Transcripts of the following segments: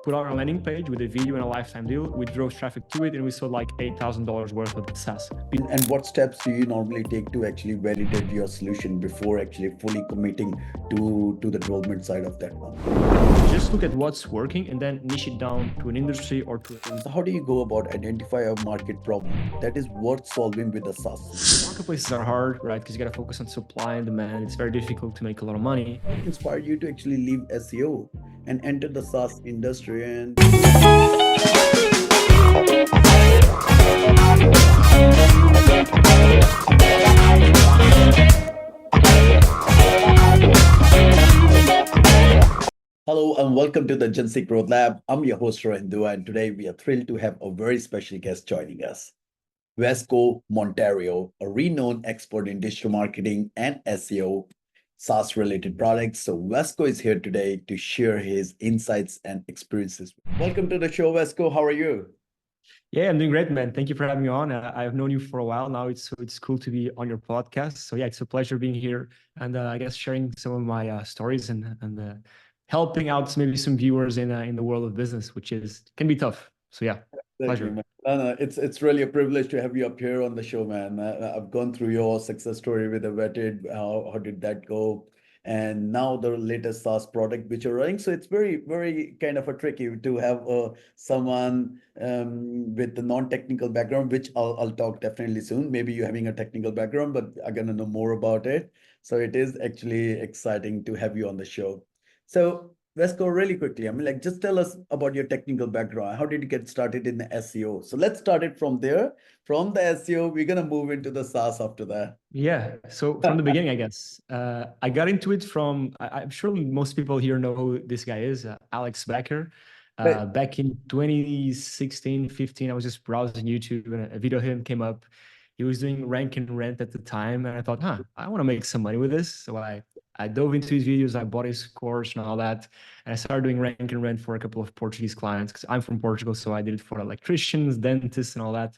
put out a landing page with a video and a lifetime deal. We drove traffic to it, and we sold like $8,000 worth of SaaS. And what steps do you normally take to actually validate your solution before actually fully committing to the development side of that one? Just look at what's working and then niche it down to an industry or to. So how do you go about identify a market problem that is worth solving with a SaaS solution? Marketplaces are hard, right? Because you got to focus on supply and demand. It's very difficult to make a lot of money. What inspired you to actually leave SEO and enter the SaaS industry? And hello and welcome to the Geny Growth Lab. I'm your host Rohindu, and today we are thrilled to have a very special guest joining us. Vasco Monteiro, a renowned expert in digital marketing and SEO, SaaS-related products. So Vasco is here today to share his insights and experiences. Welcome to the show, Vasco. How are you? Yeah, I'm doing great, man. Thank you for having me on. I've known you for a while now. It's cool to be on your podcast. So yeah, it's a pleasure being here and I guess sharing some of my stories and helping out maybe some viewers in the world of business, which can be tough. So yeah, pleasure. Man. It's really a privilege to have you up here on the show, man. I've gone through your success story with the Vetted. How did that go? And now the latest SaaS product which you're running. So it's very kind of a tricky to have someone with the non-technical background, which I'll talk definitely soon. Maybe you're having a technical background, but I'm gonna know more about it. So it is actually exciting to have you on the show. So let's go really quickly. I mean, like, just tell us about your technical background. How did you get started in the SEO? So let's start it from there. From the SEO, we're going to move into the SaaS after that. Yeah. So from the beginning, I guess, I got into it from, I'm sure most people here know who this guy is, Alex Becker. Back in 2016, 15, I was just browsing YouTube and a video of him came up. He was doing rank and rent at the time. And I thought, I want to make some money with this. So I dove into his videos, I bought his course and all that. And I started doing rank and rent for a couple of Portuguese clients because I'm from Portugal. So I did it for electricians, dentists, and all that.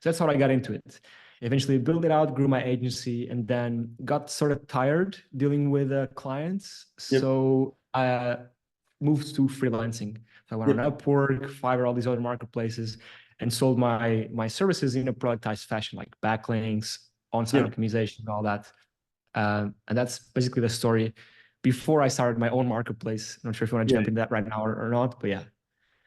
So that's how I got into it. Eventually built it out, grew my agency, and then got sort of tired dealing with clients. Yep. So I moved to freelancing. So I went on Upwork, Fiverr, all these other marketplaces, and sold my services in a productized fashion, like backlinks, on-site optimization, all that. And that's basically the story before I started my own marketplace. I'm not sure if you want to jump into that right now or not, but yeah.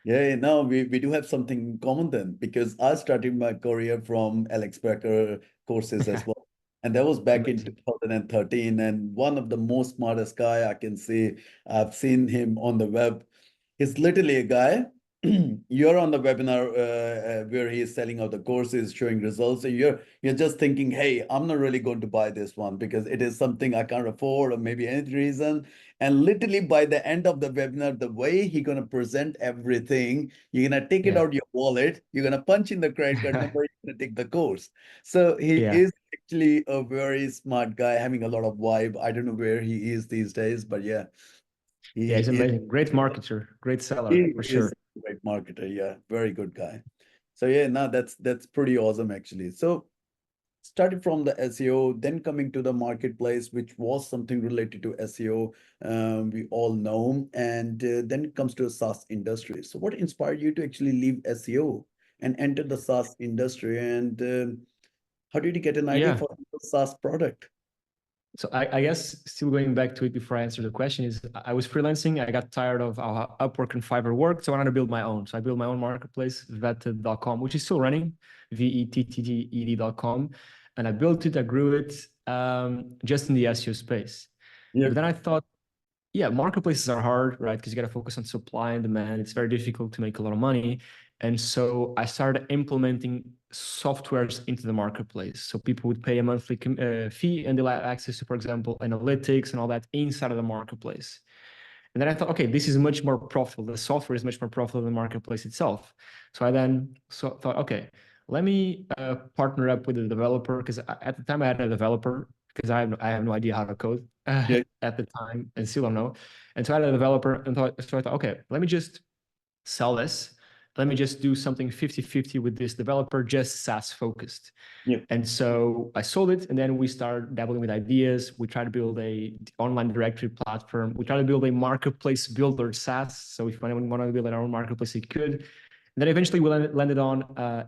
Yeah, no, we do have something in common then, because I started my career from Alex Becker courses as well. And that was back in 2013. And one of the most smartest guy I can see, I've seen him on the web. He's literally a guy. You're on the webinar where he is selling out the courses, showing results. And you're just thinking, hey, I'm not really going to buy this one because it is something I can't afford or maybe any reason. And literally by the end of the webinar, the way he's going to present everything, you're going to take it out your wallet, you're going to punch in the credit card number, you're going to take the course. So he is actually a very smart guy, having a lot of vibe. I don't know where he is these days, but yeah. He's amazing. Great marketer, great seller, for sure. Great marketer, yeah, very good guy. So yeah, no, that's pretty awesome actually. So started from the SEO, then coming to the marketplace, which was something related to SEO, we all know, and then it comes to a SaaS industry. So what inspired you to actually leave SEO and enter the SaaS industry, and how did you get an idea for the SaaS product? So I guess still going back to it before I answer the question is I was freelancing. I got tired of how Upwork and Fiverr worked. So I wanted to build my own. So I built my own marketplace, vetted.com, which is still running, vetted.com. And I built it, I grew it just in the SEO space. But then I thought, marketplaces are hard, right? Because you got to focus on supply and demand. It's very difficult to make a lot of money. And so I started implementing softwares into the marketplace. So people would pay a monthly fee and they'll have access to, for example, analytics and all that inside of the marketplace. And then I thought, okay, this is much more profitable. The software is much more profitable than the marketplace itself. So I then thought, okay, let me partner up with a developer, because at the time I had a developer, because I have no idea how to code at the time and still don't know. And so I had a developer and so I thought, okay, let me just sell this. let me just do something 50-50 with this developer, just SaaS focused. Yeah. And so I sold it, and then we started dabbling with ideas. We tried to build a online directory platform. We tried to build a marketplace builder SaaS. So if anyone wanted to build our own marketplace, it could. And then eventually we landed on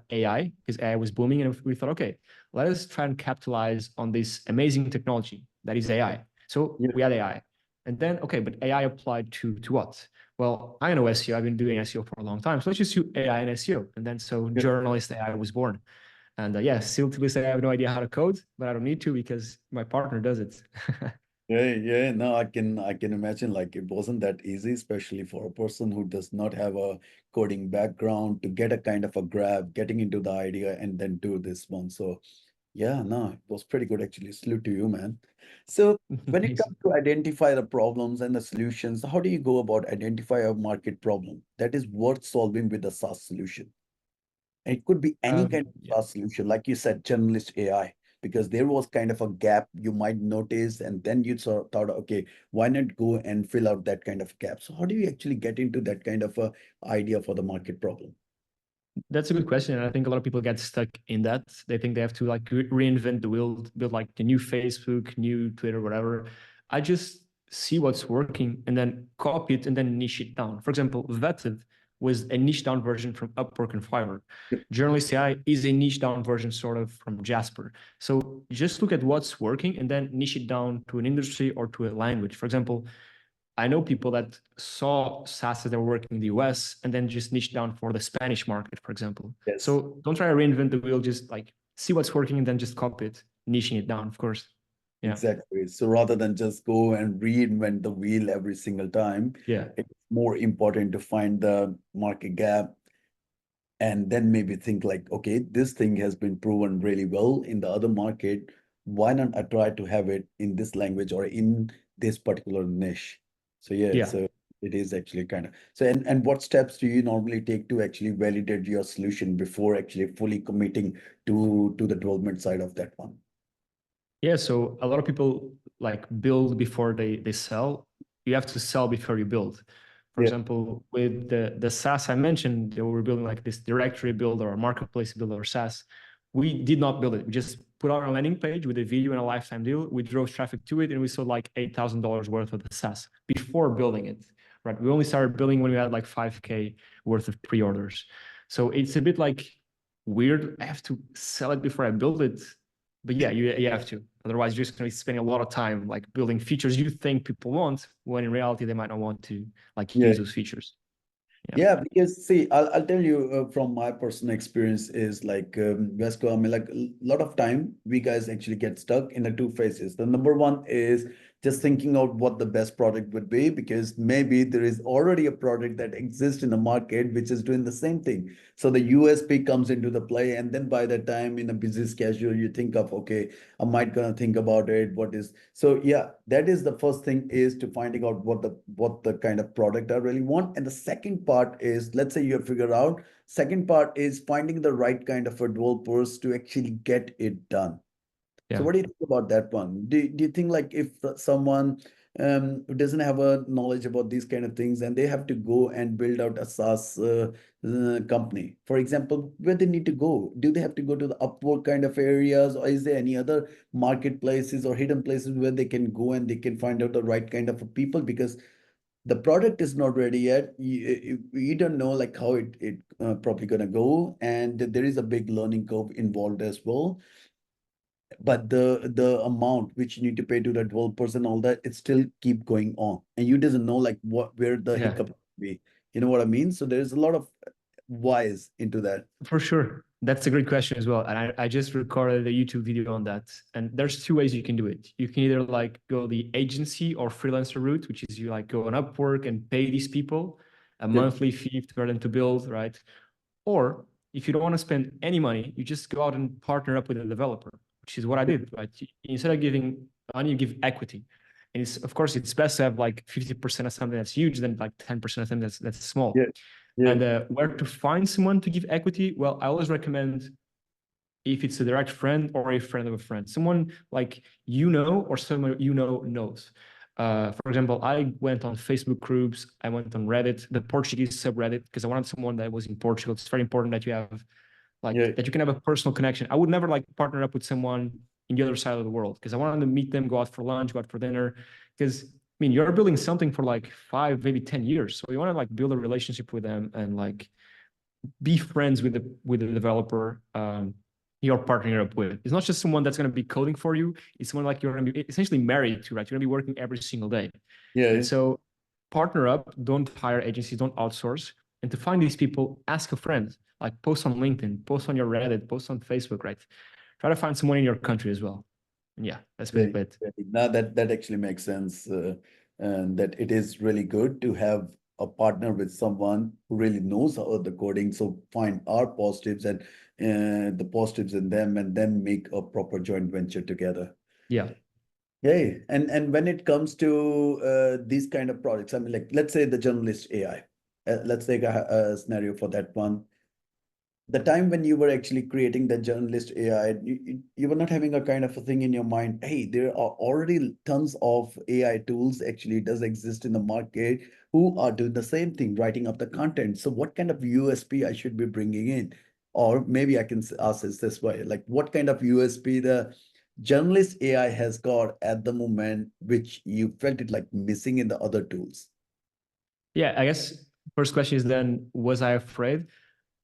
AI, because AI was booming, and we thought, okay, let us try and capitalize on this amazing technology that is AI. So we had AI. And then, okay, but AI applied to what? Well, I know SEO. I've been doing SEO for a long time. So let's just use AI and SEO. And then so Journalist AI was born. And yeah, still to this day, I have no idea how to code, but I don't need to because my partner does it. Yeah. No, I can imagine like it wasn't that easy, especially for a person who does not have a coding background to get a kind of a grab, getting into the idea and then do this one. So yeah, no, it was pretty good actually. Salute to you, man. So when it Thanks. comes to identify the problems and the solutions, how do you go about identify a market problem that is worth solving with a SaaS solution? And it could be any kind of Yeah. SaaS solution, like you said, generalist AI, because there was kind of a gap you might notice, and then you sort of thought, okay, why not go and fill out that kind of gap? So how do you actually get into that kind of a idea for the market problem? That's a good question. And I think a lot of people get stuck in that. They think they have to like reinvent the wheel, build like the new Facebook, new Twitter, whatever. I just see what's working and then copy it and then niche it down. For example, Vetted was a niche down version from Upwork and Fiverr. Yep. Journalist AI is a niche down version sort of from Jasper. So just look at what's working and then niche it down to an industry or to a language. For example, I know people that saw SaaS that were working in the US and then just niche down for the Spanish market, for example. Yes. So don't try to reinvent the wheel, just like see what's working and then just copy it, niching it down, of course. Yeah. Exactly. So rather than just go and reinvent the wheel every single time, Yeah. it's more important to find the market gap and then maybe think like, okay, this thing has been proven really well in the other market. Why not I try to have it in this language or in this particular niche? So yeah, Yeah. so it is actually kind of so and what steps do you normally take to actually validate your solution before actually fully committing to the development side of that one? Yeah. So a lot of people like build before they sell. You have to sell before you build. For Yeah. example, with the SaaS I mentioned, they were building like this directory builder or marketplace builder or SaaS. We did not build it. We just put out a landing page with a video and a lifetime deal. We drove traffic to it and we sold like $8,000 worth of the SaaS before building it, right? We only started building when we had like 5K worth of pre-orders. So it's a bit like weird. I have to sell it before I build it. But yeah, you have to. Otherwise, you're just going to be spending a lot of time like building features you think people want, when in reality they might not want to like Yeah. use those features. Yeah. Yeah, because see, I'll tell you from my personal experience is like Vasco, I mean, like a lot of time we guys actually get stuck in the two phases. The number one is just thinking out what the best product would be, because maybe there is already a product that exists in the market which is doing the same thing. So the USP comes into the play, and then by the time in a busy schedule, you think of, okay, I might gonna think about it. What is so? Yeah, that is the first thing is to finding out what the kind of product I really want. And the second part is, let's say you have figured out. Second part is finding the right kind of a developers to actually get it done. So Yeah. what do you think about that one? Do you think like if someone who doesn't have a knowledge about these kind of things and they have to go and build out a SaaS company, for example, where they need to go? Do they have to go to the Upwork kind of areas, or is there any other marketplaces or hidden places where they can go and they can find out the right kind of people? Because the product is not ready yet. You don't know like how it probably gonna go, and there is a big learning curve involved as well. But the amount which you need to pay to the developers and all that, it still keep going on, and you doesn't know like where the Yeah. hiccup will be. You know what I mean? So there's a lot of whys into that. For sure. That's a great question as well. And I just recorded a YouTube video on that. And there's two ways you can do it. You can either like go the agency or freelancer route, which is you like go on Upwork and pay these people a Yep. monthly fee for them to build, right? Or if you don't want to spend any money, you just go out and partner up with a developer, which is what I did, right? Instead of giving money, you give equity. And it's, of course, it's best to have like 50% of something that's huge than like 10% of something that's small. Yeah. Yeah. And where to find someone to give equity? Well, I always recommend if it's a direct friend or a friend of a friend, someone like or someone knows. For example, I went on Facebook groups, I went on Reddit, the Portuguese subreddit, because I wanted someone that was in Portugal. It's very important that you have that you can have a personal connection. I would never partner up with someone in the other side of the world, because I wanted to meet them, go out for lunch, go out for dinner. Because I mean, you're building something for 5, maybe 10 years. So you want to build a relationship with them and be friends with the developer you're partnering up with. It's not just someone that's going to be coding for you. It's someone you're going to be essentially married to, right? You're going to be working every single day. Yeah. And so partner up, don't hire agencies, don't outsource. And to find these people, ask a friend, post on LinkedIn, post on your Reddit, post on Facebook, right? Try to find someone in your country as well. And yeah, that's basically it. Now that actually makes sense, and that it is really good to have a partner with someone who really knows the coding. So find our positives and the positives in them, and then make a proper joint venture together. Yeah. Yeah. And when it comes to these kind of projects, I mean, let's say the journalist AI. Let's take a scenario for that one. The time when you were actually creating the journalist AI, you were not having a kind of a thing in your mind. Hey, there are already tons of AI tools actually does exist in the market who are doing the same thing, writing up the content. So what kind of USP I should be bringing in? Or maybe I can ask this way, what kind of USP the journalist AI has got at the moment, which you felt it missing in the other tools? Yeah, I guess first question is then, was I afraid?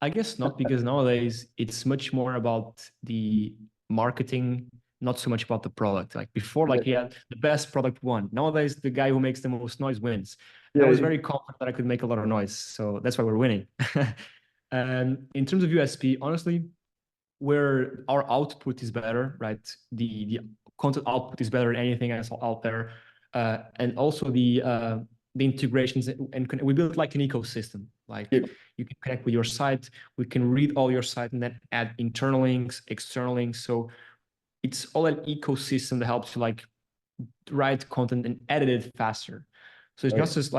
I guess not, because nowadays it's much more about the marketing, not so much about the product. Before, yeah, the best product won. Nowadays, the guy who makes the most noise wins. And I was very confident that I could make a lot of noise. So that's why we're winning. And in terms of USP, honestly, where our output is better, right? The content output is better than anything else out there. And also the integrations, and we built an ecosystem. You can connect with your site, we can read all your site and then add internal links, external links. So it's all an ecosystem that helps you write content and edit it faster. So it's not just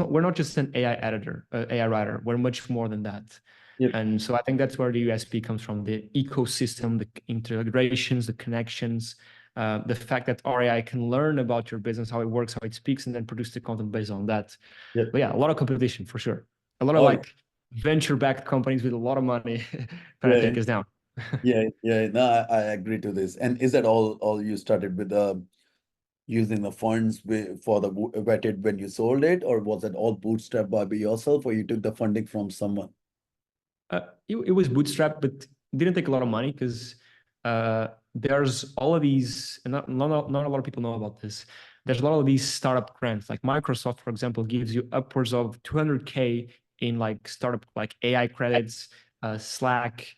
we're not just an AI editor, AI writer. We're much more than that. Yep. And so I think that's where the USP comes from: the ecosystem, the integrations, the connections, the fact that our AI can learn about your business, how it works, how it speaks, and then produce the content based on that. Yep. But yeah, a lot of competition for sure. A lot of venture-backed companies with a lot of money trying to take us down. Yeah. No, I agree to this. And is that all you started with using the funds for the vetted when you sold it, or was it all bootstrapped by yourself, or you took the funding from someone? It was bootstrapped, but didn't take a lot of money, because there's all of these, and not a lot of people know about this. There's a lot of these startup grants. Microsoft, for example, gives you upwards of 200K in startup AI credits, Slack,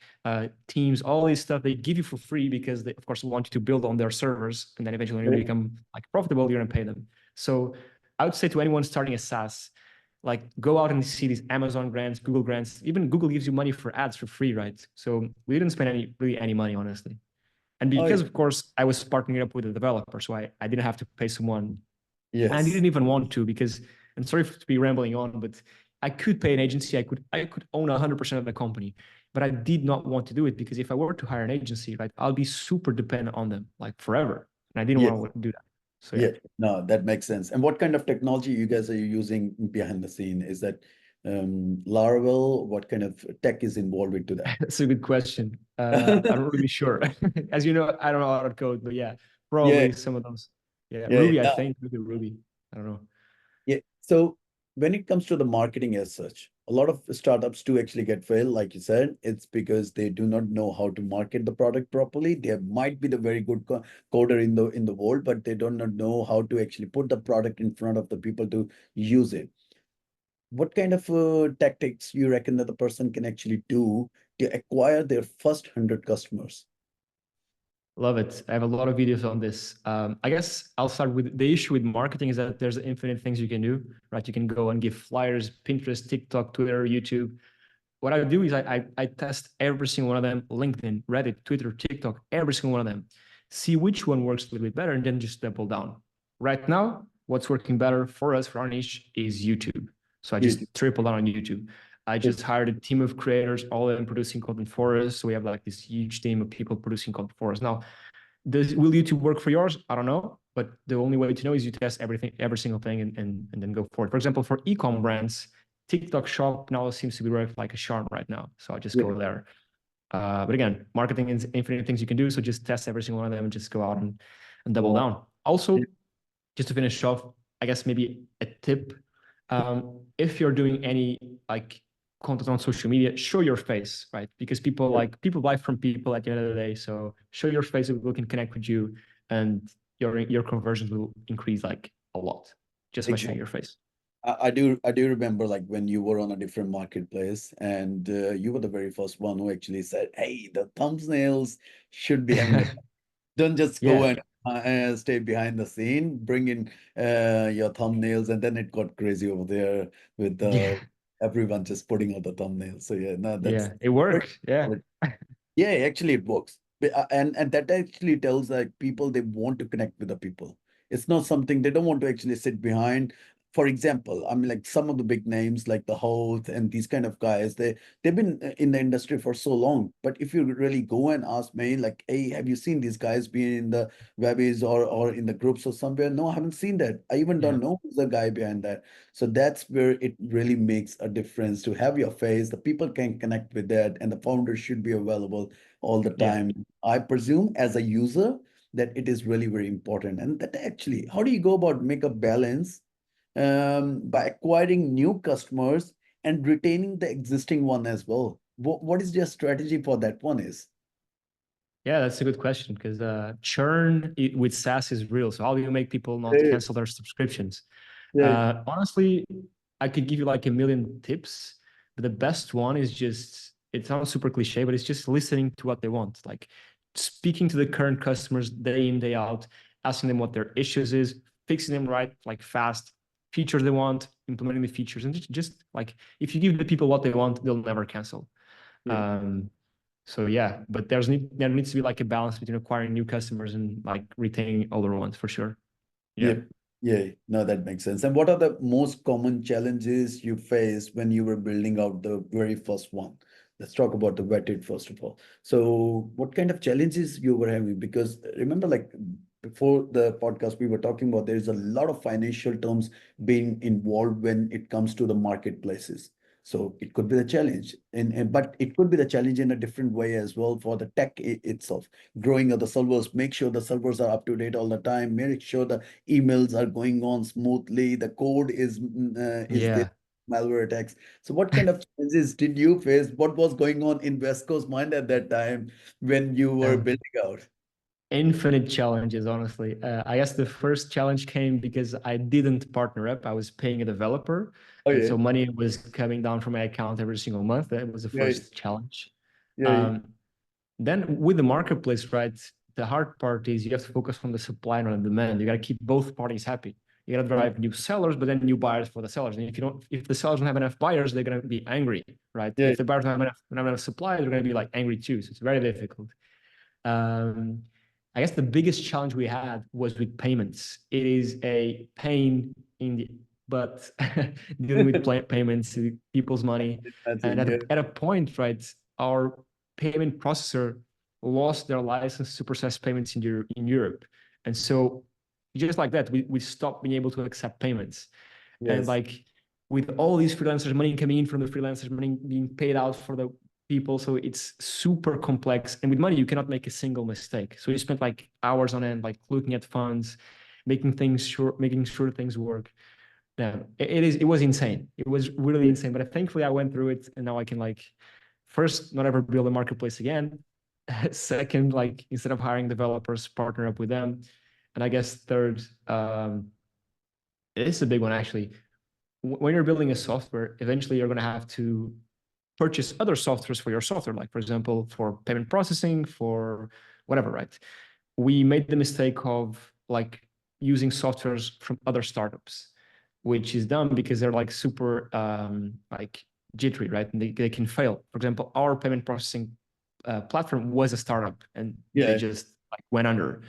Teams, all this stuff they give you for free, because they of course want you to build on their servers, and then eventually when you become profitable, you're gonna pay them. So I would say to anyone starting a SaaS, go out and see these Amazon grants, Google grants. Even Google gives you money for ads for free, right? So we didn't spend really any money, honestly. And because of course I was partnering up with a developer, so I didn't have to pay someone. Yes. And I didn't even want to, because, and sorry to be rambling on, but I could pay an agency. I could own 100% of the company, but I did not want to do it, because if I were to hire an agency, right, I'll be super dependent on them forever. And I didn't want to do that. So yeah, no, that makes sense. And what kind of technology you guys are using behind the scene? Is that Laravel? What kind of tech is involved into that? That's a good question. I'm not really sure. As you know, I don't know a lot of code, but yeah, probably some of those. Ruby, I think, maybe Ruby. I don't know. Yeah. So when it comes to the marketing as such, a lot of startups do actually get failed, like you said. It's because they do not know how to market the product properly. They might be the very good coder in the world, but they do not know how to actually put the product in front of the people to use it. What kind of tactics you reckon that the person can actually do to acquire their first 100 customers? Love it. I have a lot of videos on this. I guess I'll start with the issue with marketing is that there's infinite things you can do, right? You can go and give flyers, Pinterest, TikTok, Twitter, YouTube. What I do is I test every single one of them: LinkedIn, Reddit, Twitter, TikTok, every single one of them. See which one works a little bit better, and then just double down. Right now, what's working better for us, for our niche, is YouTube. So I just triple down on YouTube. I just hired a team of creators, all of them producing content for us. So we have this huge team of people producing content for us. Now, will YouTube work for yours? I don't know, but the only way to know is you test everything, every single thing, and then go forward. For example, for e-com brands, TikTok Shop now seems to be like a charm right now. So I just go there. But again, marketing is infinite things you can do. So just test every single one of them and just go out and double down. Also, just to finish off, I guess maybe a tip. If you're doing any like content on social media, show your face, right? Because people buy from people at the end of the day. So show your face so people can connect with you, and your conversions will increase like a lot just by showing your face. I do remember like when you were on a different marketplace and you were the very first one who actually said, hey, the thumbnails should be having a don't just go Yeah. and stay behind the scene, bring in your thumbnails, and then it got crazy over there with everyone just putting out the thumbnails. So yeah, no, that's It worked. Yeah. yeah, actually it works. And that actually tells like people they want to connect with the people. It's not something they don't want to actually sit behind. For example, I mean like some of the big names like the Holt and these kind of guys, they've been in the industry for so long. But if you really go and ask me like, hey, have you seen these guys being in the webbies or in the groups or somewhere? No, I haven't seen that. I even don't know who's the guy behind that. So that's where it really makes a difference to have your face. The people can connect with that, and the founder should be available all the time. I presume as a user that it is really very important. And that actually, how do you go about make a balance by acquiring new customers and retaining the existing one as well? What is your strategy for that one is? Yeah, that's a good question because churn with SaaS is real. So how do you make people not Yeah, cancel their subscriptions? yeah, Honestly, I could give you like a million tips, but the best one is just, it sounds super cliche, but it's just listening to what they want. Like speaking to the current customers day in, day out, asking them what their issues is, fixing them right, like fast, features they want, implementing the features. And just like, if you give the people what they want, they'll never cancel. yeah. Um, so yeah, but there needs to be like a balance between acquiring new customers and like retaining older ones for sure. Yeah. Yep. Yeah, no, that makes sense. And what are the most common challenges you faced when you were building out the very first one? Let's talk about the vetted first of all. So, what kind of challenges you were having? Because remember, like before the podcast, we were talking about there's a lot of financial terms being involved when it comes to the marketplaces. So it could be the challenge, but it could be the challenge in a different way as well for the tech itself. Growing of the servers, make sure the servers are up to date all the time, make sure the emails are going on smoothly, the code is there, Yeah. malware attacks. So what kind of challenges did you face? What was going on in Vesco's mind at that time when you were Um, building out? Infinite challenges, honestly. I guess the first challenge came because I didn't partner up. I was paying a developer. Oh And yeah, so money was coming down from my account every single month. That was the yeah, first challenge. yeah, Um, then with the marketplace, right, the hard part is you have to focus on the supply and on the demand. You got to keep both parties happy. You got to drive new sellers, but then new buyers for the sellers. And if the sellers don't have enough buyers, they're going to be angry, right? yeah, If the buyers don't have enough supply, they're going to be like angry too. So it's very difficult. Um, I guess the biggest challenge we had was with payments. It is a pain in the butt dealing with payments, people's money. And imagine, yeah, at a point, right, our payment processor lost their license to process payments in Europe. And so just like that, we stopped being able to accept payments. And yes, like with all these freelancers, money coming in from the freelancers, money being paid out for the people. So it's super complex. And with money, you cannot make a single mistake. So you spent like hours on end, like looking at funds, making sure things work. Yeah, it was insane. It was really insane. But thankfully I went through it and now I can like first not ever build a marketplace again. Second, like instead of hiring developers, partner up with them. And I guess third, it's a big one actually. When you're building a software, eventually you're going to have to purchase other softwares for your software, like for example, for payment processing, for whatever, right? We made the mistake of like using softwares from other startups, which is dumb because they're like super like jittery, right? And they can fail. For example, our payment processing platform was a startup and they yeah, just like went under.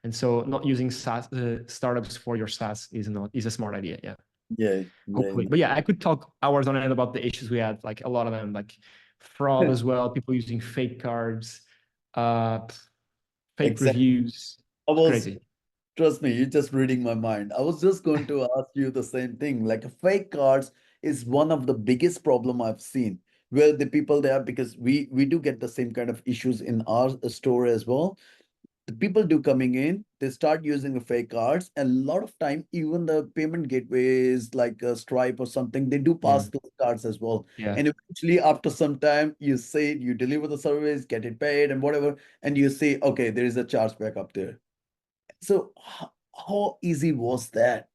And so not using SaaS startups for your SaaS is a smart idea. Yeah. yeah, yeah, Hopefully. But yeah, I could talk hours on end about the issues we had, like a lot of them, like fraud as well, people using fake cards, uh, fake exactly. reviews. I was Crazy. trust me, you're just reading my mind. I was just going to ask you the same thing. Like fake cards is one of the biggest problem I've seen where the people there, because we do get the same kind of issues in our store as well. The people do coming in, they start using the fake cards. And a lot of time, even the payment gateways like Stripe or something, they do Yeah. pass those cards as well. Yeah. And eventually, after some time, you say you deliver the service, get it paid, and whatever, and you say, okay, there is a chargeback up there. So how easy was that?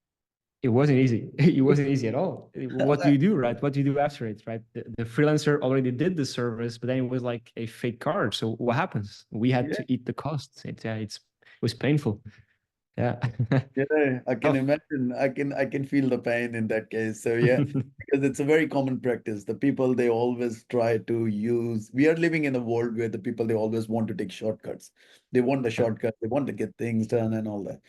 It wasn't easy. It wasn't easy at all. What do you do, right? What do you do after it, right? The freelancer already did the service, but then it was like a fake card. So what happens? We had Yeah, to eat the costs. It was painful. Yeah. yeah, I can Tough. imagine. I can feel the pain in that case. So yeah, because it's a very common practice. The people they always try to use. We are living in a world where the people they always want to take shortcuts. They want the Yeah. shortcut. They want to get things done and all that.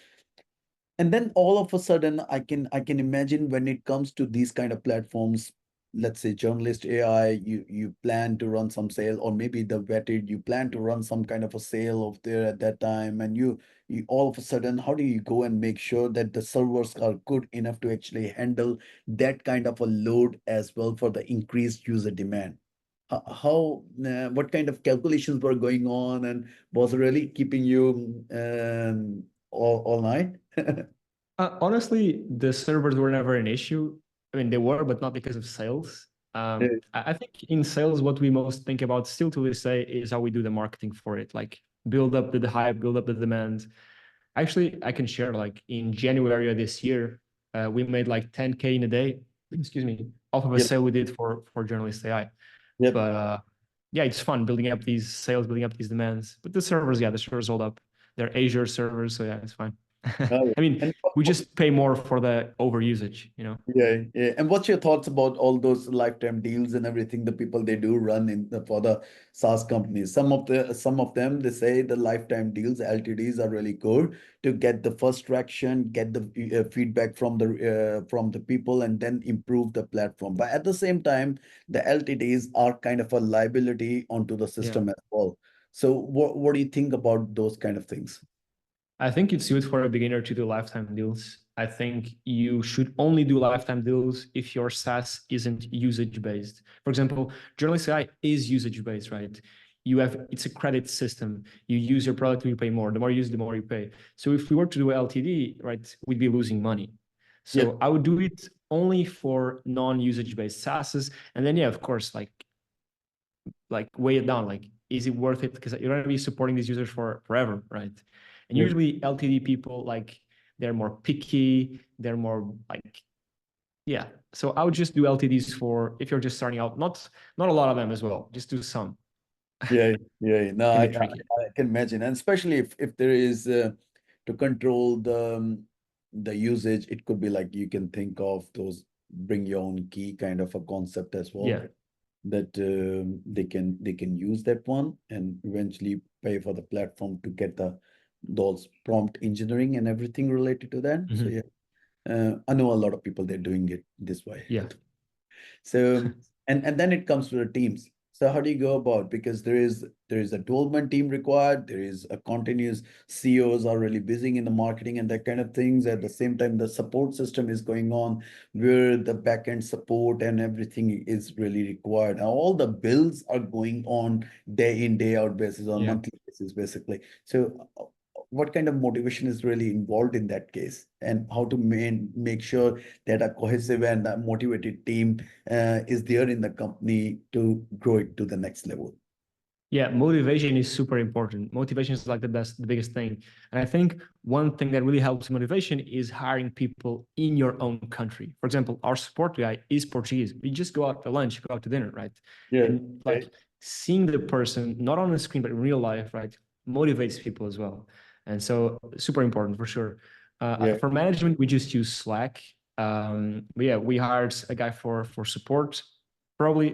And then all of a sudden, I can imagine when it comes to these kind of platforms, let's say journalist AI, you plan to run some sale, or maybe the vetted, you plan to run some kind of a sale of there at that time, and you all of a sudden, how do you go and make sure that the servers are good enough to actually handle that kind of a load as well for the increased user demand? What kind of calculations were going on, and was really keeping you all night? Honestly, the servers were never an issue. I mean, they were, but not because of sales. Yeah, I think in sales, what we most think about still to this day is how we do the marketing for it, like build up the hype, build up the demand. Actually, I can share like in January of this year, we made like 10K in a day, excuse me, off of a yep, sale we did for Journalist AI. yep. But yeah, it's fun building up these sales, building up these demands. But the servers, yeah, the servers hold up. They're Azure servers, so yeah, it's fine. Oh, I mean, and we just pay more for the over usage, you know? yeah, yeah. And what's your thoughts about all those lifetime deals and everything the people they do run for the SaaS companies? Some of them they say the lifetime deals LTDs are really good to get the first traction, get the feedback from the people, and then improve the platform. But at the same time, the LTDs are kind of a liability onto the Yeah. system as well. So what do you think about those kind of things? I think it's good for a beginner to do lifetime deals. I think you should only do lifetime deals if your SaaS isn't usage based. For example, Journalist AI is usage based, right? It's a credit system. You use your product, you pay more. The more you use, the more you pay. So if we were to do LTD, right, we'd be losing money. So Yep, I would do it only for non-usage based SaaSes. And then yeah, of course, like weigh it down. Like, is it worth it? Because you're going to be supporting these users for forever, right? And yep. usually LTD people, like, they're more picky. They're more like, yeah. So I would just do LTDs for if you're just starting out. Not a lot of them as well. Just do some. Yeah, yeah. No, Can I, be I tricky. I can imagine, and especially if there is to control the usage, it could be like you can think of those bring your own key kind of a concept as well, Yeah. that they can use that one and eventually pay for the platform to get those prompt engineering and everything related to that. So Mhm. yeah, I know a lot of people they're doing it this way. Yeah. So and then it comes to the teams. So how do you go about? Because there is a development team required. There is a continuous CEOs are really busy in the marketing and that kind of things. At the same time, the support system is going on where the backend support and everything is really required. And all the bills are going on day in, day out basis on Yeah. monthly basis, basically. So what kind of motivation is really involved in that case, and how to make sure that a cohesive and a motivated team is there in the company to grow it to the next level. Yeah, motivation is super important. Motivation is like the biggest thing. And I think one thing that really helps motivation is hiring people in your own country. For example, our support guy is Portuguese. We just go out to lunch, go out to dinner, right? Yeah. And like Okay. seeing the person, not on the screen, but in real life, right, motivates people as well. And so super important for sure. Yeah. For management, we just use Slack. But yeah, we hired a guy for support, probably.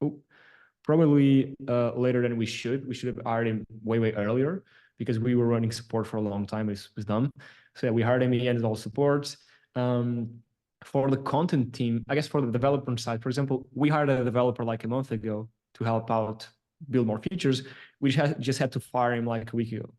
Oh, probably later than we should. We should have hired him way earlier because we were running support for a long time. It was dumb. So yeah, we hired him. He ended all support. Um, for the content team, I guess for the developer side, for example, we hired a developer like a month ago to help out build more features. We just had to fire him like a week ago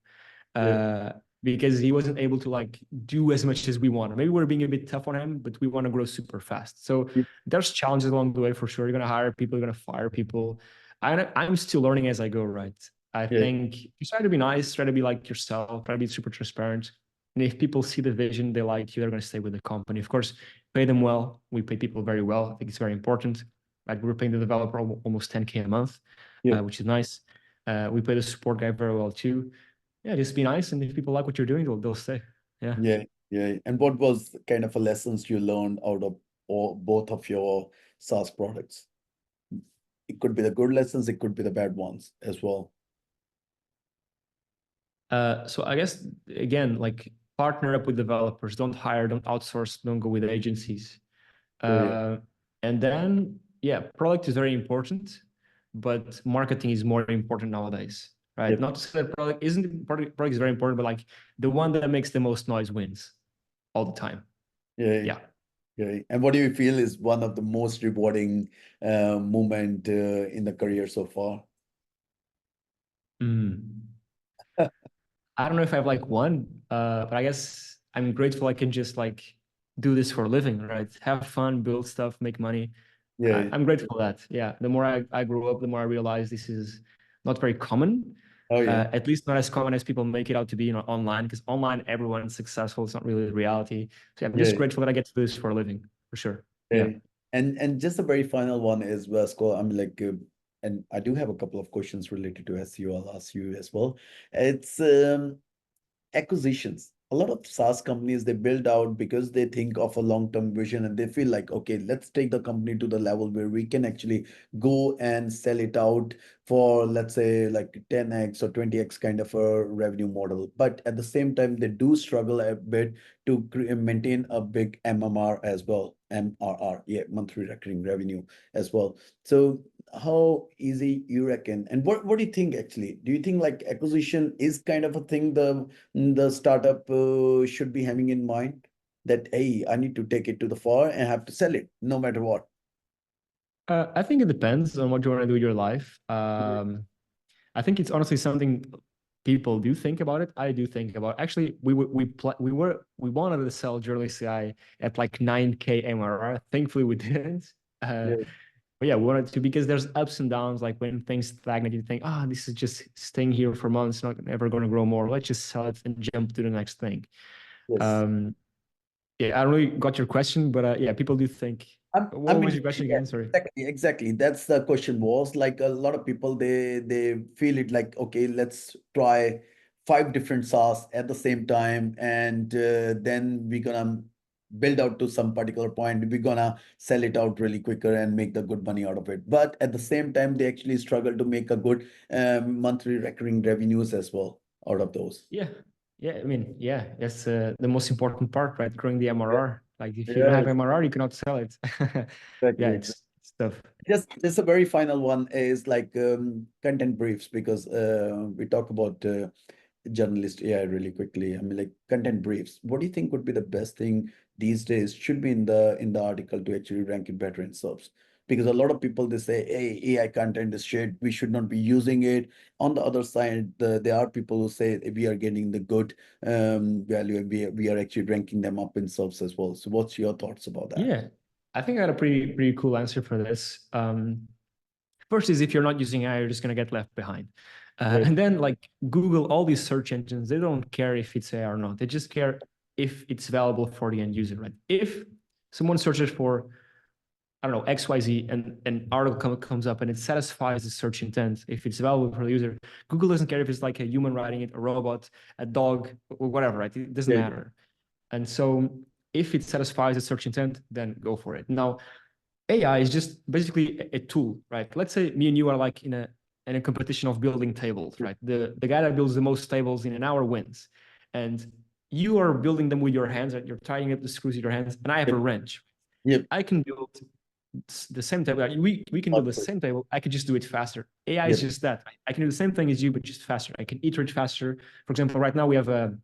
Yeah. uh, because he wasn't able to like do as much as we wanted. Maybe we're being a bit tough on him, but we want to grow super fast. So there's challenges along the way for sure. You're going to hire people, you're going to fire people. I'm still learning as I go, right? I think you try to be nice, try to be like yourself, try to be super transparent. And if people see the vision, they like you, they're going to stay with the company. Of course, pay them well. We pay people very well. I think it's very important. Like we're paying the developer almost 10K a month, which is nice. We pay the support guy very well too. Yeah, just be nice. And if people like what you're doing, they'll stay. Yeah. And what was kind of a lessons you learned out of both of your SaaS products? It could be the good lessons, it could be the bad ones as well. So I guess, again, like partner up with developers, don't hire, don't outsource, don't go with agencies. And then, product is very important, but marketing is more important nowadays, right? Not to say that product isn't important, product is very important, but like the one that makes the most noise wins all the time. Yeah. And what do you feel is one of the most rewarding moment in the career so far? I don't know if I have like one, but I guess I'm grateful I can just like do this for a living, right? Have fun, build stuff, make money. I'm grateful for that. Yeah. The more I grew up, the more I realized this is not very common. At least not as common as people make it out to be, online, because online everyone's successful. It's not really the reality. So I'm just grateful that I get to do this for a living, for sure. Yeah. And just the very final one is, Vasco, I'm like, and I do have a couple of questions related to SEO. I'll ask you as well. It's acquisitions. A lot of SaaS companies, they build out because they think of a long-term vision and they feel like, okay, let's take the company to the level where we can actually go and sell it out for, let's say, like 10x or 20x kind of a revenue model. But at the same time, they do struggle a bit to maintain a big MMR as well. MRR, monthly recurring revenue as well. So how easy you reckon? And what do you think actually? Do you think like acquisition is kind of a thing the startup should be having in mind, that, hey, I need to take it to the far and have to sell it no matter what? I think it depends on what you want to do with your life. I think it's honestly something people do think about it. I do think about it. Actually, we wanted to sell Journalist AI at like 9K MRR. Thankfully, we didn't. But yeah, we wanted to, because there's ups and downs. Like when things stagnate, you think, this is just staying here for months, not ever going to grow more. Let's just sell it and jump to the next thing. I don't really got your question, but people do think. What was your question again? Sorry. Exactly. That's the question. Was like a lot of people, they feel it like, okay, let's try 5 different SaaS at the same time, and then we're gonna build out to some particular point. We're gonna sell it out really quicker and make the good money out of it. But at the same time, they actually struggle to make a good monthly recurring revenues as well out of those. I mean, that's the most important part, right? Growing the MRR. Like if you don't have MRR, you cannot sell it. It's tough. Just a very final one is like content briefs, because we talk about journalist AI really quickly. I mean, like content briefs. What do you think would be the best thing these days should be in the article to actually rank it better in SERPs? Because a lot of people, they say, hey, AI content is shit, we should not be using it. On the other side, there are people who say we are getting the good value, and we are actually ranking them up in SERPs as well. So what's your thoughts about that? I think I had a pretty cool answer for this. First is, if you're not using AI, you're just going to get left behind. And then like Google, all these search engines, they don't care if it's AI or not. They just care if it's valuable for the end user, right? If someone searches for, I don't know, XYZ, and an article comes up and it satisfies the search intent, if it's valuable for the user, Google doesn't care if it's like a human writing it, a robot, a dog, or whatever, right? It doesn't matter. And so if it satisfies the search intent, then go for it. Now, AI is just basically a tool, right? Let's say me and you are like in a competition of building tables, right? The guy that builds the most tables in an hour wins. And you are building them with your hands, right? You're tying up the screws with your hands, and I have a wrench. I can build the same table. We can build the same table. I could just do it faster. AI is just that. I can do the same thing as you, but just faster. I can iterate faster. For example, right now we have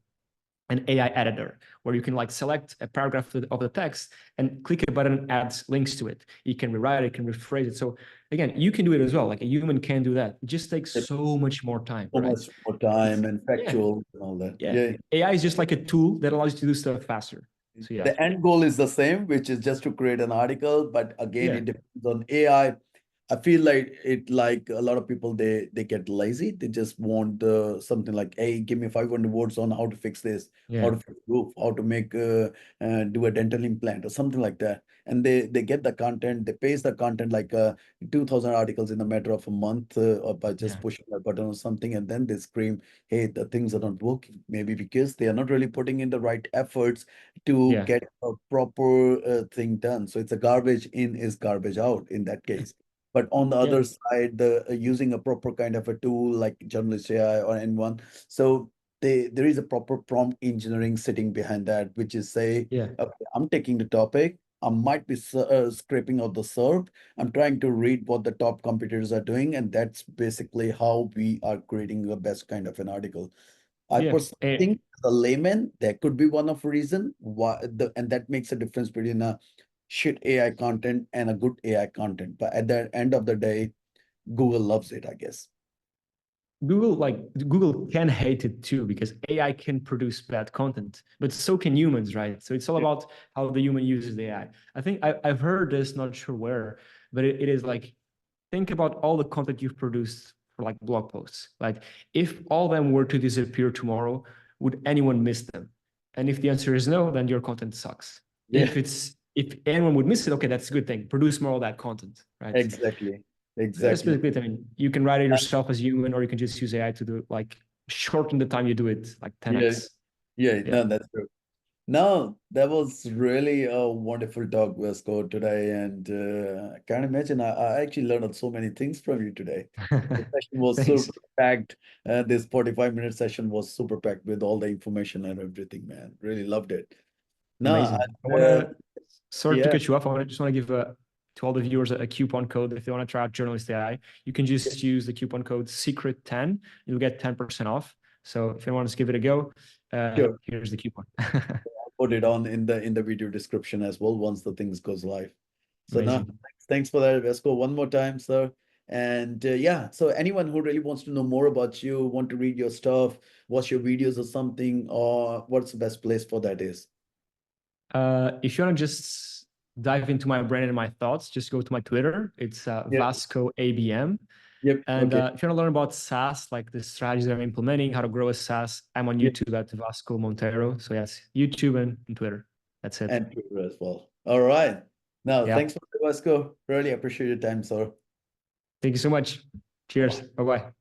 an AI editor where you can like select a paragraph of the text and click a button, adds links to it. You can rewrite it, can rephrase it. So again, you can do it as well. Like a human can do that. It just takes so much more time, So right? much more time It's, and yeah, factual and all that. yeah. Yeah. AI is just like a tool that allows you to do stuff faster. So yeah, The end goal is the same, which is just to create an article, but again, yeah, it depends on AI. I feel like a lot of people they get lazy. They just want something like, hey, give me 500 words on how to fix this, how yeah, to fix roof, how to make do a dental implant or something like that. And they get the content, they paste the content like 2,000 articles in a matter of a month or by just yeah, pushing a button or something, and then they scream, hey, the things are not working. Maybe because they are not really putting in the right efforts to yeah, get a proper thing done. So it's a garbage in is garbage out in that case. But on the yeah, other side, the using a proper kind of a tool like Journalist AI or N1, so there is a proper prompt engineering sitting behind that, which is say, yeah. okay, I'm taking the topic, I might be scraping out the SERP, I'm trying to read what the top competitors are doing, and that's basically how we are creating the best kind of an article. I Yeah. personally think as a layman, that could be one of reason why and that makes a difference between a shit AI content and a good AI content. But at the end of the day, Google loves it, I guess. Google can hate it too because AI can produce bad content, but so can humans, right? So it's all Yeah. about how the human uses the AI. I think I've heard this, not sure where, but it is like think about all the content you've produced for like blog posts. Like if all of them were to disappear tomorrow, would anyone miss them? And if the answer is no, then your content sucks. Yeah, If anyone would miss it, okay, that's a good thing. Produce more of that content, right? exactly. That's Exactly. basically it. I mean, you can write it yourself as human, or you can just use AI to do like shorten the time you do it, like Yeah, 10x. yeah, Yeah, no, that's true. No, that was really a wonderful talk, Vasco, today. And I can't imagine. I actually learned so many things from you today. The session was thanks. super packed. This 45-minute session was super packed with all the information and everything, man. Really loved it. No, Amazing. I want uh, to, sorry to yeah, cut you off. Just want to give to all the viewers a coupon code if they want to try out Journalist AI. You can just use the coupon code secret10. You'll get 10% off. So if anyone wants to give it a go, sure. here's the coupon. Put it on in the video description as well once the things goes live. So no, Amazing. thanks for that, Vasco. One more time, sir. And yeah, so anyone who really wants to know more about you, want to read your stuff, watch your videos or something, or what's the best place for that is? If you want to just dive into my brain and my thoughts, just go to my Twitter. It's Yep. Vasco ABM. Yep. And Okay. if you want to learn about SaaS, like the strategies I'm implementing, how to grow a SaaS, I'm on Yep. YouTube at Vasco Monteiro. So yes, YouTube and Twitter. That's it. And Twitter as well. All right. Now, Yeah. thanks for the Vasco. Really appreciate your time, sir. Thank you so much. Cheers. Bye-bye. Bye bye.